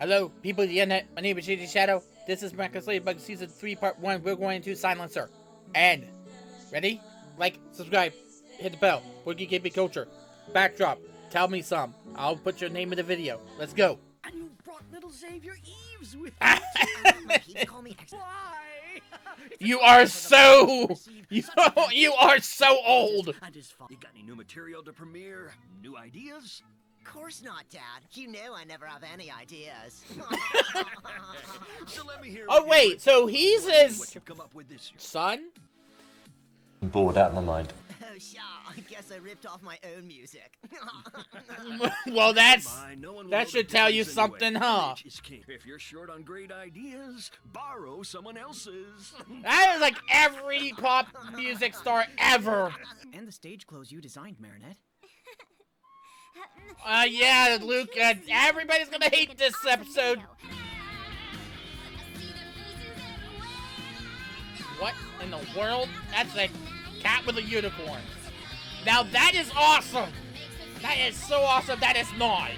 Hello, people of the internet. My name is JD Shadow. This is Miraculous Ladybug Season 3 Part 1. We're going into Silencer. And, ready? Like, subscribe, hit the bell. Boogie Gaming Culture. Backdrop. Tell me some. I'll put your name in the video. Let's go. And you brought little Xavier Eves with you. Call me Why? You are so... You are so old. You got any new material to premiere? New ideas? Of course not, Dad. You know I never have any ideas. So let me hear. Oh wait, so he's his what you've come up with this year. son? I'm bored out of my mind. Oh, sure. I guess I ripped off my own music. Well, that No one will know should the tell you difference something, anyway. huh? Image is king. If you're short on great ideas, borrow someone else's. That is like every pop music star ever. And the stage clothes you designed, Marinette. Yeah, Luke, everybody's gonna hate this episode. What in the world? That's a cat with a unicorn. Now that is awesome. That is so awesome. That is not.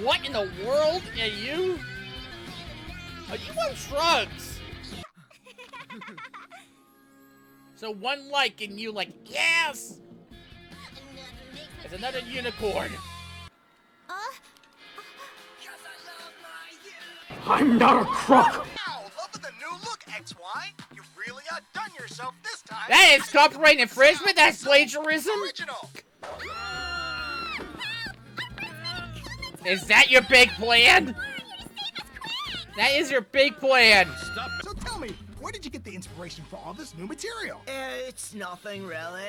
What in the world are you? Are you on drugs? So one like and you like, yes! There's another unicorn. I'm not a crook. Wow, loving the new look, XY. You really outdone yourself this time. That is copyright infringement. That's plagiarism. Original. Is that your big plan? That is your big plan. So tell me, where did you get the inspiration for all this new material? It's nothing, really.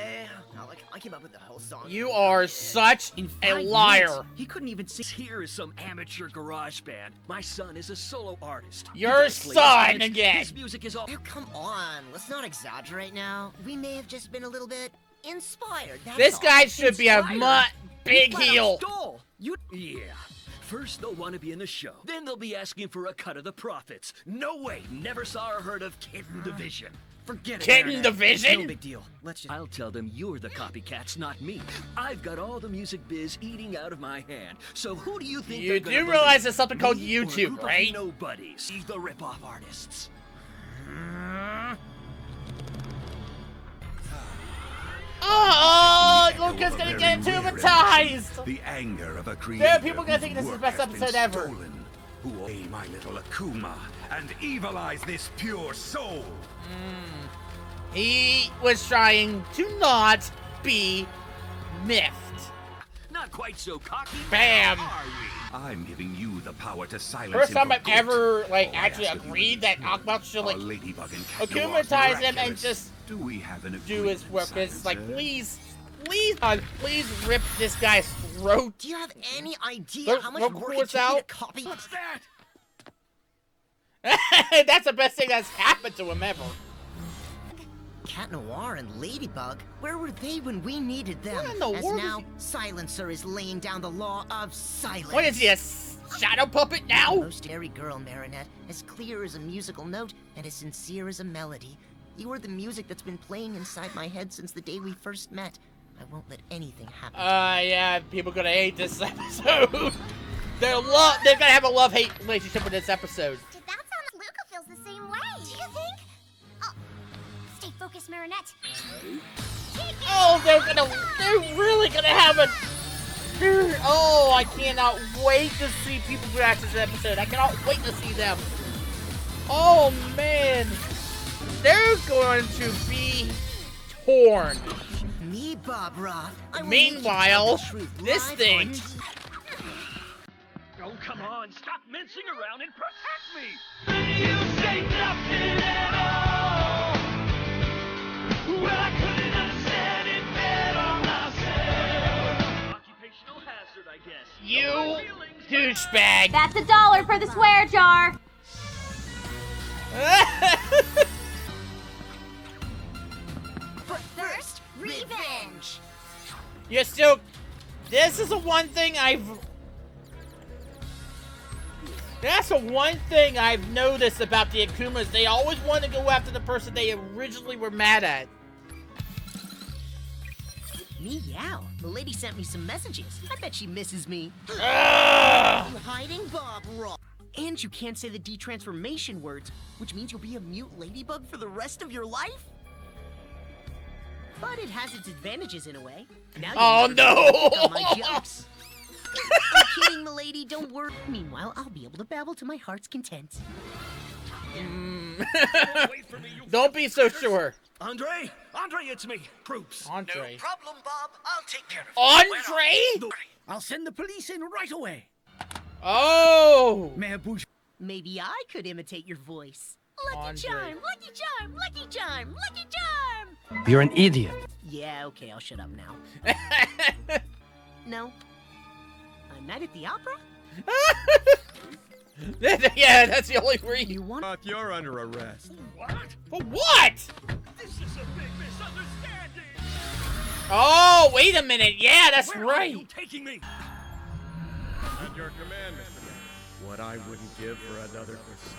I came up with the whole song. You are such In a 5 liar. minutes, he couldn't even sing. Here is some amateur garage band. My son is a solo artist. Your He does play son instruments. again. His music is all. Oh, come on. Let's not exaggerate now. We may have just been a little bit inspired. That's This all. guy should be a Inspired. big You flat out heel. stole. Yeah. First they'll want to be in the show. Then they'll be asking for a cut of the profits. No way. Never saw or heard of Kitten Division. Forget it. Kitten Marinette. Division? No big deal. Let's just. I'll tell them you're the copycats, not me. I've got all the music biz eating out of my hand. So who do you think You they're do gonna believe? realize there's something called Me or a YouTube, group of right? Nobodies. The rip-off artists. Oh, Luca's gonna get hypnotized. The anger of a creator. There are people gonna think this is the whose best work has episode been ever. stolen, who will aid my little Akuma and evilize this pure soul. He was trying to not be miffed. Not quite so cocky. Bam. Are we? I'm giving you the power to silence First him time for I've good. ever, like, All I actually ask of you agreed that Aquabot should, are like, Ladybug and Cat Noir's Akumatize him and miraculous. just Do we have an do his agreement, work. It's like, Silencer? please rip this guy's throat. Do you have any idea Look- how much look work what's it took me to out. copy? What's that? That's the best thing that's happened to him ever. Cat Noir and Ladybug, where were they when we needed them? What in the As world now, is Silencer is laying down the law of silence. What is he, a shadow puppet now? Most airy girl, Marinette, as clear as a musical note and as sincere as a melody. You are the music that's been playing inside my head since the day we first met. I won't let anything happen. Yeah, people gonna hate this episode. They're gonna have a love-hate relationship with this episode. Did that sound like Luca feels the same way? Do you think? Oh, stay focused, Marinette. Oh, they're really gonna have a. Oh, I cannot wait to see people react to this episode. I cannot wait to see them. Oh man, they're going to be torn. Me, Bob Roth. I will Meanwhile, make you tell the truth this live thing. Oh, come on. Stop mincing around and protect me. You say nothing at all. Well, I couldn't understand it better myself. Occupational hazard, I guess. You douchebag. That's $1 for the swear jar. But first, revenge. You're still. This is the one thing That's the one thing I've noticed about the Akumas. They always want to go after the person they originally were mad at. Meow. The lady sent me some messages. I bet she misses me. Ugh. You hiding, Bob Roth? And you can't say the detransformation words, which means you'll be a mute ladybug for the rest of your life? But it has its advantages in a way. Now Oh, you on my no! jokes. I'm kidding, milady, don't worry. Meanwhile, I'll be able to babble to my heart's content. Don't be so sure. Andre, it's me, Proops. Andre. No problem, Bob. I'll take care of it. Andre? I'll send the police in right away. Oh! Maybe I could imitate your voice. Andre. Lucky charm, lucky charm, lucky charm, lucky charm. You're an idiot. Yeah, okay, I'll shut up now. No. A night at the opera? Yeah, that's the only reason. You want? You're under arrest. What? For what? This is a big misunderstanding. Oh, wait a minute. Yeah, that's Where are right. you taking me? At your command, Mr. Man. What I wouldn't give for another croissant.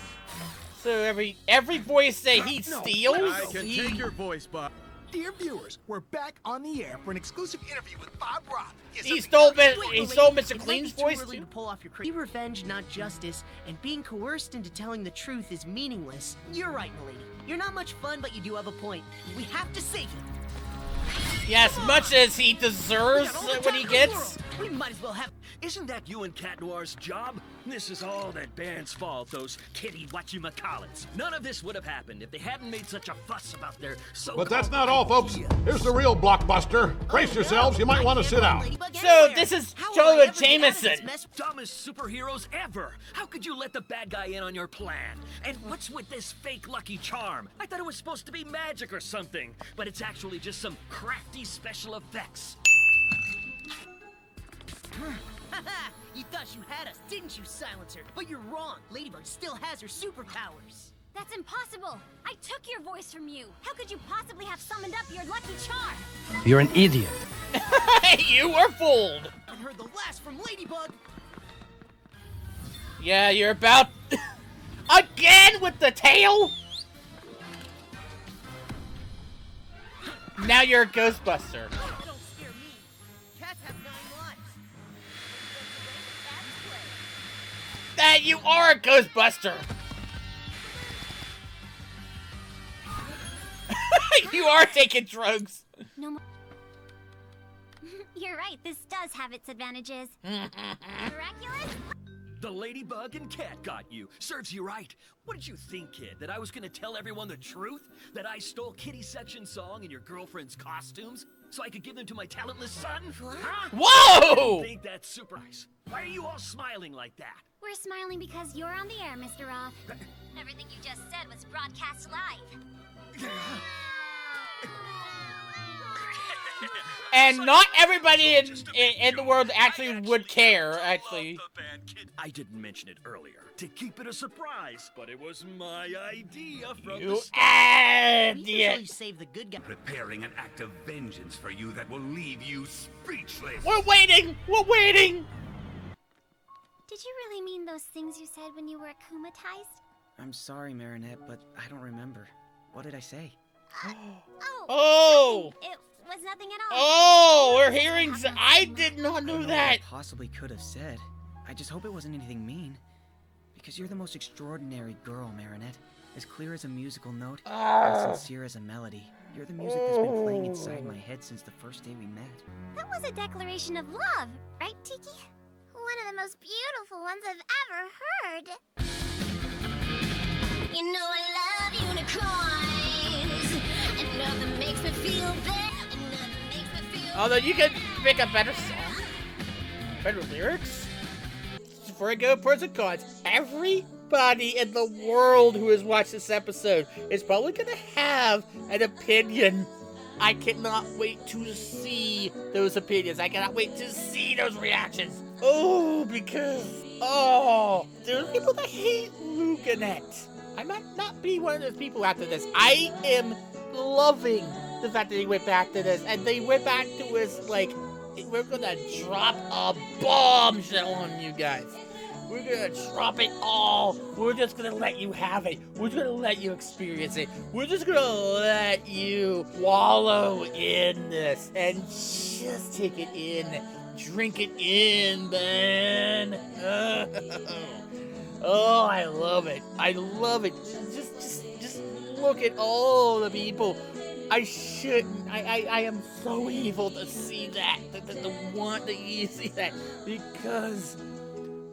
So every voice that he steals? I can take your voice, Bob. Dear viewers, we're back on the air for an exclusive interview with Bob Roth. He stole Mr. It Clean's might be voice too early too? to pull off your crazy revenge, not justice, and being coerced into telling the truth is meaningless. You're right, milady. You're not much fun, but you do have a point. We have to save him. Yeah, as much as he deserves what he gets. We might as well have. Isn't that you and Cat Noir's job? This is all that band's fault, those kitty whatchamacallits. None of this would have happened if they hadn't made such a fuss about their so-called But that's not all, folks. Here's the real blockbuster. Brace yourselves, you might want to sit down. So this is Jonah Jameson. Dumbest superheroes ever. How could you let the bad guy in on your plan? And what's with this fake lucky charm? I thought it was supposed to be magic or something, but it's actually just some crafty special effects. You thought you had us, didn't you, Silencer? But you're wrong. Ladybug still has her superpowers. That's impossible. I took your voice from you. How could you possibly have summoned up your lucky charm? You're an idiot. You were fooled. I heard the last from Ladybug. Yeah, you're about again with the tail. Now you're a Ghostbuster. Don't scare me. Cats have 9 lives. That you are a Ghostbuster. You are taking drugs. No more. You're right. This does have its advantages. Miraculous? The Ladybug and Cat got you. Serves you right. What did you think, kid? That I was gonna tell everyone the truth? That I stole Kitty Section song and your girlfriend's costumes? So I could give them to my talentless son? Huh? Whoa! I think that's surprise. Why are you all smiling like that? We're smiling because you're on the air, Mr. Roth. Everything you just said was broadcast live. And not everybody in the world actually would care, actually. I didn't mention it earlier to keep it a surprise, but it was my idea from You the start. We usually idiot. save the good guy. Preparing an act of vengeance for you that will leave you speechless. We're waiting. We're waiting. Did you really mean those things you said when you were akumatized? I'm sorry, Marinette, but I don't remember. What did I say? Oh. It was nothing at all. Oh, we're hearing. I did not know that. I possibly could have said. I just hope it wasn't anything mean. Because you're the most extraordinary girl, Marinette. As clear as a musical note, as sincere as a melody. You're the music that's been playing inside my head since the first day we met. That was a declaration of love, right, Tiki? One of the most beautiful ones I've ever heard. You know I love unicorns, and nothing makes me feel better, and nothing makes me feel. Although you could make a better song, better lyrics. Before I go pros and cons, everybody in the world who has watched this episode is probably gonna have an opinion. I cannot wait to see those opinions. I cannot wait to see those reactions. Oh, because there's people that hate Lukanette. I might not be one of those people after this. I am loving the fact that they went back to this, and they went back to us like we're gonna drop a bombshell on you guys. We're gonna drop it all. We're just gonna let you have it. We're gonna let you experience it. We're just gonna let you wallow in this and just take it in. Drink it in, man. Oh, I love it. I love it. Just look at all the people. I shouldn't. I am so evil to see that. To want to see that. Because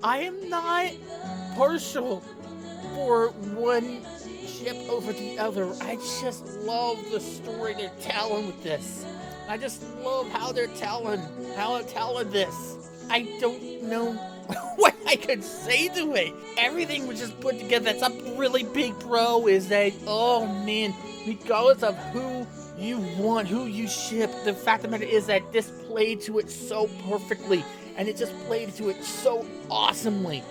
I am not partial for one ship over the other. I just love the story they're telling with this. I just love how they're telling this. I don't know what I could say to it. Everything was just put together. That's a really big pro is that, oh man, regardless of who you want, who you ship, the fact of the matter is that this played to it so perfectly. And it just played to it so awesomely.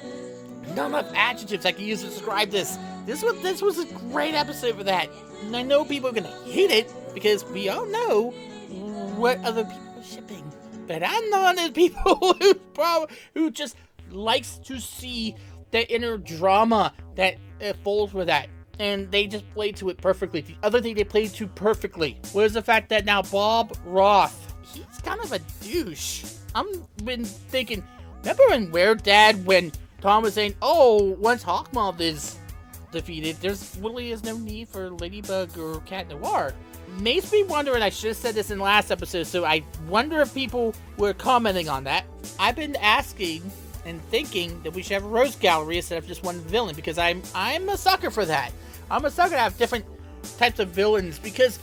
Not enough adjectives I can use to describe this. This was a great episode for that. And I know people are gonna hate it because we all know what other people are shipping. But I'm not one of the people who just likes to see the inner drama that folds with that. And they just played to it perfectly. The other thing they played to perfectly was the fact that now Bob Roth, he's kind of a douche. I'm been thinking, remember in Weird Dad when Tom was saying, oh, once Hawkmoth is defeated, there's really is no need for Ladybug or Cat Noir. Makes me wonder, and I should have said this in the last episode, so I wonder if people were commenting on that. I've been asking and thinking that we should have a Rose Gallery instead of just one villain, because I'm a sucker for that. I'm a sucker to have different types of villains, because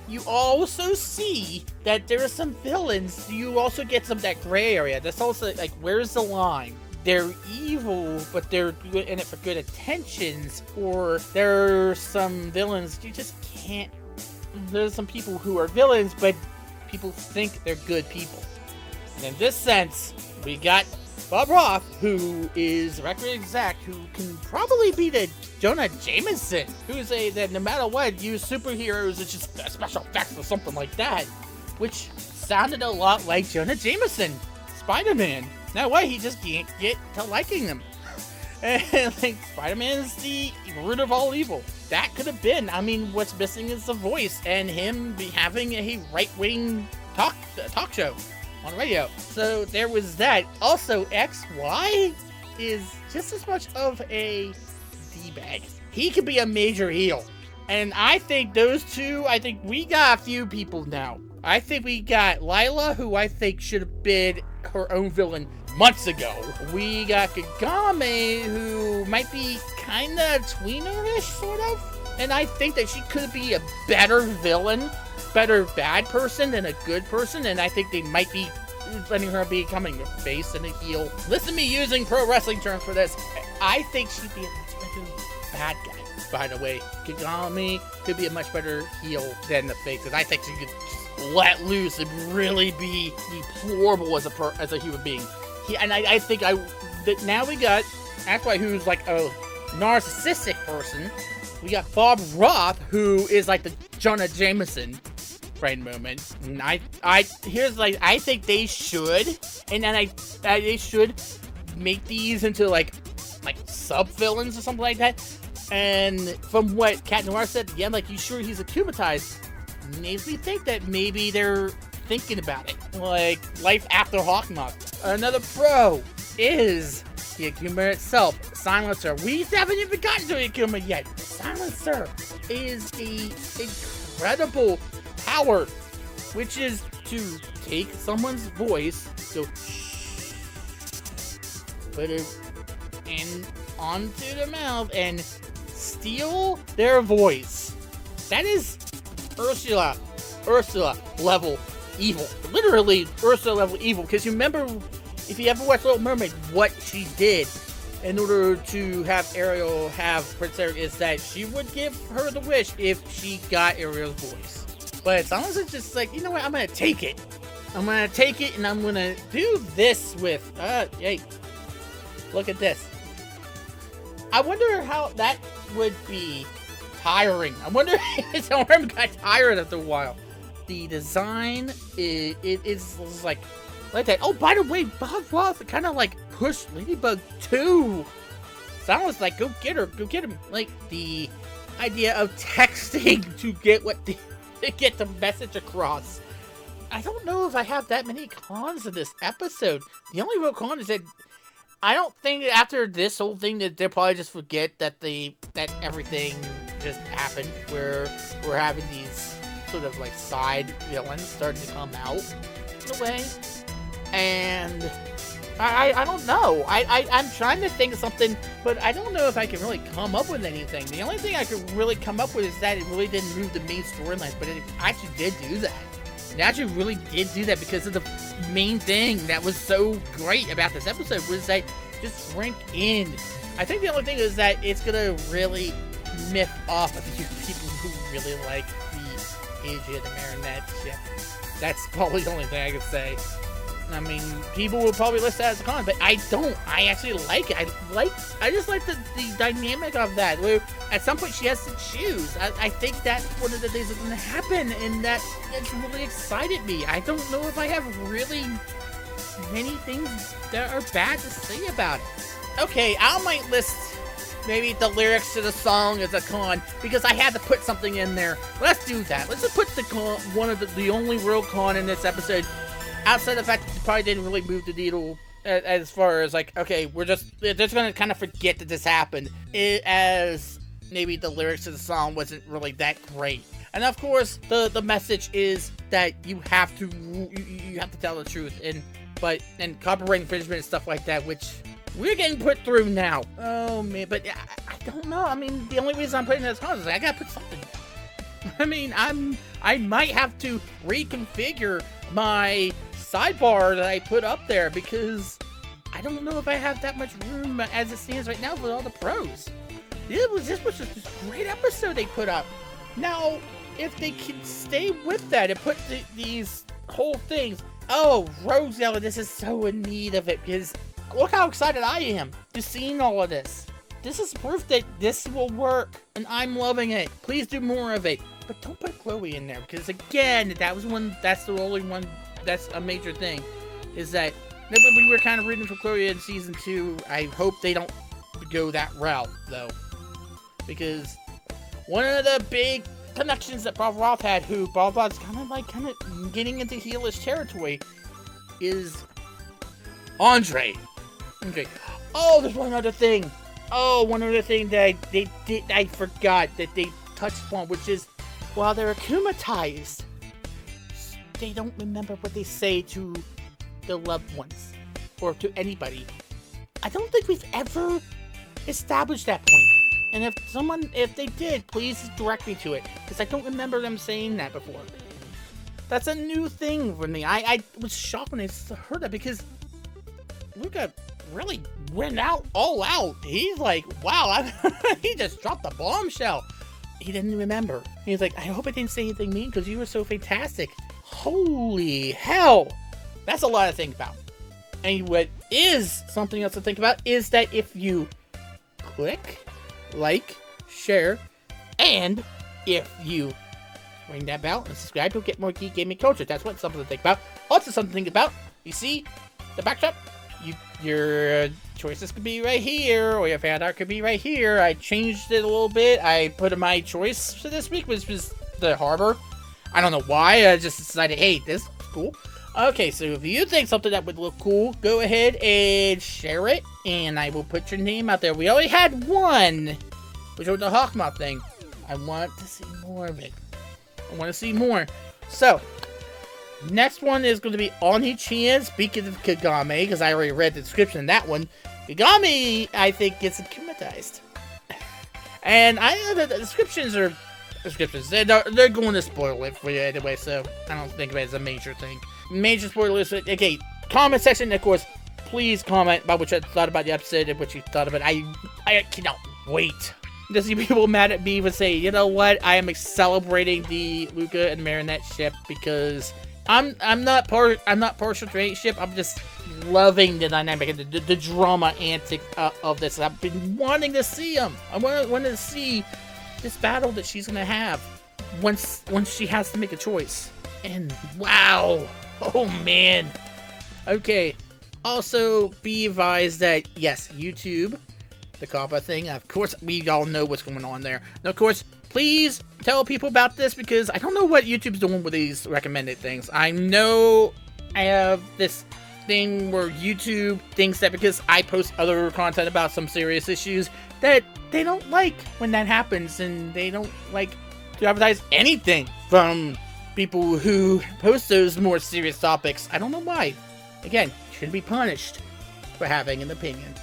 you also see that there are some villains. You also get some of that gray area. That's also like, where's the line? They're evil, but they're in it for good intentions. Or there are some villains you just can't. There's some people who are villains, but people think they're good people. And in this sense, we got Bob Roth, who is a record exec, who can probably be the Jonah Jameson, who's that no matter what, use superheroes, it's just special effects or something like that, which sounded a lot like Jonah Jameson, Spider-Man. Now what, he just can't get to liking them. And like, Spider-Man is the root of all evil. That could have been, I mean, what's missing is the voice, and him having a right-wing talk show on radio. So there was that. Also, XY is just as much of a D-bag. He could be a major heel. And I think those two, I think we got a few people now. I think we got Lila, who I think should have been her own villain months ago. We got Kagame, who might be kind of tweenerish, sort of. And I think that she could be a better villain, better bad person than a good person. And I think they might be letting her becoming a face and a heel. Listen to me using pro wrestling terms for this. I think she'd be a much better bad guy. By the way, Kagami could be a much better heel than the face. And I think she could just let loose and really be deplorable as a human being. I think that now we got Aquai, who's like a narcissistic person. We got Bob Roth, who is like the Jonah Jameson right moment. And I think they should, and then they should make these into like sub villains or something like that. And from what Cat Noir said, yeah, like, you sure he's akumatized? Makes me think that maybe they're thinking about it. Like, life after Hawkmoth. Another pro is the Akuma itself, Silencer. We haven't even gotten to the Akuma yet. Silencer is a incredible power, which is to take someone's voice, so put it in onto their mouth and steal their voice. That is Ursula level evil. Literally Ursula level evil. Because you remember, if you ever watched Little Mermaid, what she did in order to have Ariel have Prince Eric is that she would give her the wish if she got Ariel's voice. But Silence is just like, you know what, I'm gonna take it. I'm gonna take it and I'm gonna do this with, hey, look at this. I wonder how that would be tiring. I wonder if someone got tired after a while. The design, it is like that. Oh, by the way, Bob Roth kind of like push Ladybug too. Sounds like go get her, go get him. Like the idea of texting to get to get the message across. I don't know if I have that many cons in this episode. The only real con is that I don't think after this whole thing that they'll probably just forget that that everything just happened, where we're having these sort of like side villains starting to come out in a way. And I don't know. I'm trying to think of something, but I don't know if I can really come up with anything. The only thing I could really come up with is that it really didn't move the main storyline, but it actually did do that. It actually really did do that because of the main thing that was so great about this episode was that just shrink in. I think the only thing is that it's gonna really myth off a few people who really like the AJ and the Marinette ship. That's probably the only thing I could say. I mean, people will probably list that as a con, but I don't. I actually like it. I just like the dynamic of that, where at some point she has to choose. I think that's one of the things that's going to happen, and that's really excited me. I don't know if I have really many things that are bad to say about it. Okay, I might list maybe the lyrics to the song as a con, because I had to put something in there. Let's do that. Let's just put the con, one of the only real con in this episode, outside of the fact that it probably didn't really move the needle as far as like, okay, they're just gonna kind of forget that this happened, as maybe the lyrics to the song wasn't really that great. And of course, the message is that you have to tell the truth, and copyright infringement and stuff like that, which we're getting put through now. Oh man, but I don't know. I mean, the only reason I'm putting this on is like, I gotta put something down. I mean, I might have to reconfigure my sidebar that I put up there, because I don't know if I have that much room as it stands right now with all the pros. This was just a great episode they put up. Now, if they can stay with that and put these whole things, oh, Rosella, this is so in need of it, because look how excited I am to seeing all of this. This is proof that this will work, and I'm loving it. Please do more of it, but don't put Chloe in there, because again, that's the only one. That's a major thing, is that we were kind of rooting for Chloe in season 2. I hope they don't go that route, though, because one of the big connections that Bob Roth had, who Bob Roth's kind of getting into heelish territory, is Andre. Oh, there's one other thing. Oh, one other thing that I forgot that they touched upon, which is while they're akumatized, they don't remember what they say to their loved ones or to anybody. I don't think we've ever established that point. And if they did, please direct me to it, because I don't remember them saying that before. That's a new thing for me. I was shocked when I heard that, because Luka really went all out. He's like, wow, he just dropped the bombshell. He didn't remember. He's like, I hope I didn't say anything mean, because you were so fantastic. Holy hell! That's a lot to think about. And what is something else to think about is that if you click, like, share, and if you ring that bell and subscribe, you'll get more Geek Gaming Culture. That's something to think about. Also something to think about, you see the backdrop? Your choices could be right here, or your fan art could be right here. I changed it a little bit. I put in my choice for this week, which was the harbor. I don't know why, I just decided, hey, this is cool. Okay, so if you think something that would look cool, go ahead and share it, and I will put your name out there. We already had one, which was the Hawkmoth thing. I want to see more of it. I want to see more. So, next one is going to be Oni-chan. Speaking of Kagame, because I already read the description of that one, Kagame, I think, gets akumatized. And the descriptions are descriptions. They're going to spoil it for you anyway, so I don't think of it as a major thing. Major spoilers. Okay, comment section, of course. Please comment about what you thought about the episode and what you thought about it. I cannot wait to see people mad at me and say, you know what? I am celebrating the Luka and Marinette ship, because I'm not partial to any ship. I'm just loving the dynamic and the drama antics of this. I've been wanting to see them. I wanted to see this battle that she's gonna have once she has to make a choice. And wow, oh man. Okay, Also, be advised that, yes, YouTube, the COPPA thing, of course, we all know what's going on there. And of course, please tell people about this because I don't know what YouTube's doing with these recommended things. I know I have this thing where YouTube thinks that because I post other content about some serious issues, that they don't like when that happens, and they don't like to advertise anything from people who post those more serious topics. I don't know why. Again, should be punished for having an opinion.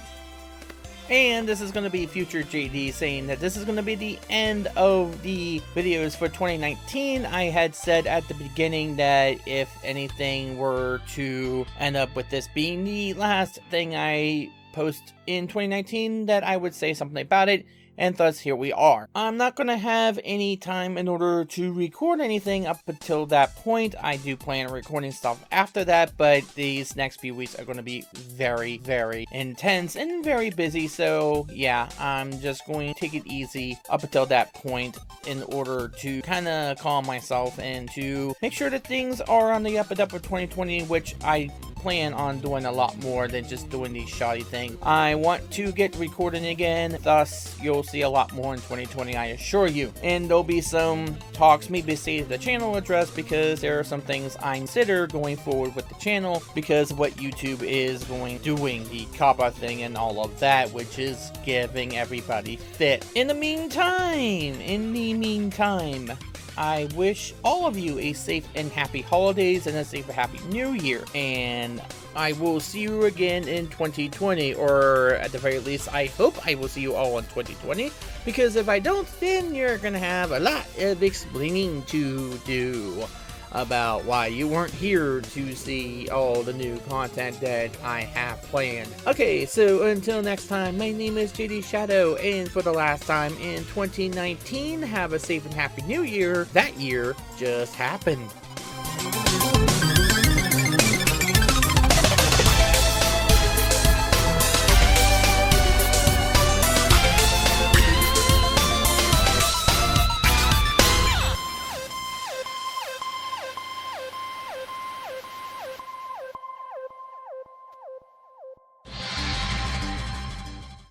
And this is going to be future JD saying that this is going to be the end of the videos for 2019. I had said at the beginning that if anything were to end up with this being the last thing I post in 2019, that I would say something about it. And thus, here we are. I'm not going to have any time in order to record anything up until that point. I do plan on recording stuff after that, but these next few weeks are going to be very, very intense and very busy. So, yeah, I'm just going to take it easy up until that point in order to kind of calm myself and to make sure that things are on the up and up of 2020, which I plan on doing a lot more than just doing these shoddy things. I want to get recording again, thus you'll see a lot more in 2020, I assure you. And there'll be some talks, maybe save the channel address, because there are some things I consider going forward with the channel because of what YouTube is doing, the COPPA thing and all of that, which is giving everybody fit. In the meantime, I wish all of you a safe and happy holidays and a safe and happy new year. And I will see you again in 2020, or at the very least, I hope I will see you all in 2020. Because if I don't, then you're gonna have a lot of explaining to do about why you weren't here to see all the new content that I have planned. Okay, so until next time, my name is JD Shadow, and for the last time in 2019, have a safe and happy new year. That year just happened.